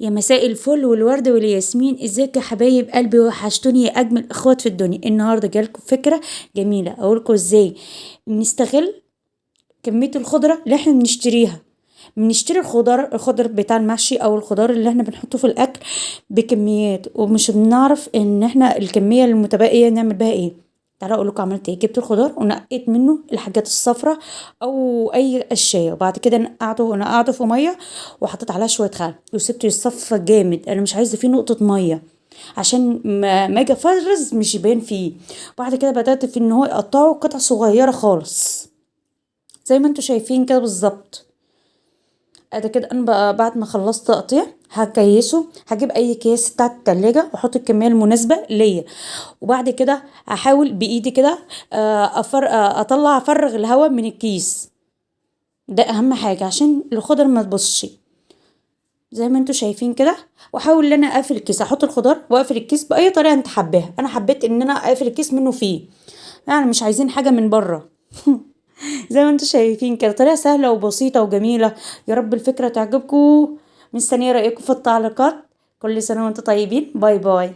يا مساء الفل والورد والياسمين، ازيك يا حبايب قلبي؟ وحشتوني يا اجمل اخوات في الدنيا. النهارده جالكم فكره جميله اقولكم ازاي نستغل كميه الخضره اللي احنا بنشتريها. بنشتري الخضر بتاع المحشي او الخضار اللي احنا بنحطه في الاكل بكميات، ومش بنعرف ان احنا الكميه المتبقيه نعمل بها ايه. تعالوا اقول لكم عملت ايه. جبت الخضار ونقيت منه الحاجات الصفراء او اي قشايه، وبعد كده نقعته في ميه وحطيت عليها شويه خل وسبته يتصفى جامد. انا مش عايزه فيه نقطه ميه عشان ما اجي افرز مش يبان فيه. بعد كده بدات في ان هو يقطعه قطع صغيره خالص زي ما انتوا شايفين كده بالظبط. ادي كده انا بقى بعد ما خلصت تقطيع هكيسه، هجيب اي كيس بتاع التلاجة واحط الكميه المناسبه ليا، وبعد كده هحاول بايدي كده اطلع افرغ الهواء من الكيس. ده اهم حاجه عشان الخضر ما تبصش زي ما انتوا شايفين كده. واحاول ان انا اقفل الكيس، احط الخضار واقفل الكيس باي طريقه انت حباها. انا حبيت ان انا اقفل الكيس منه فيه، يعني مش عايزين حاجه من بره. زي ما انتوا شايفين كده، طريقة سهلة وبسيطة وجميلة. يا رب الفكرة تعجبكم. مستنية رأيكم في التعليقات. كل سنة وانتم طيبين. باي باي.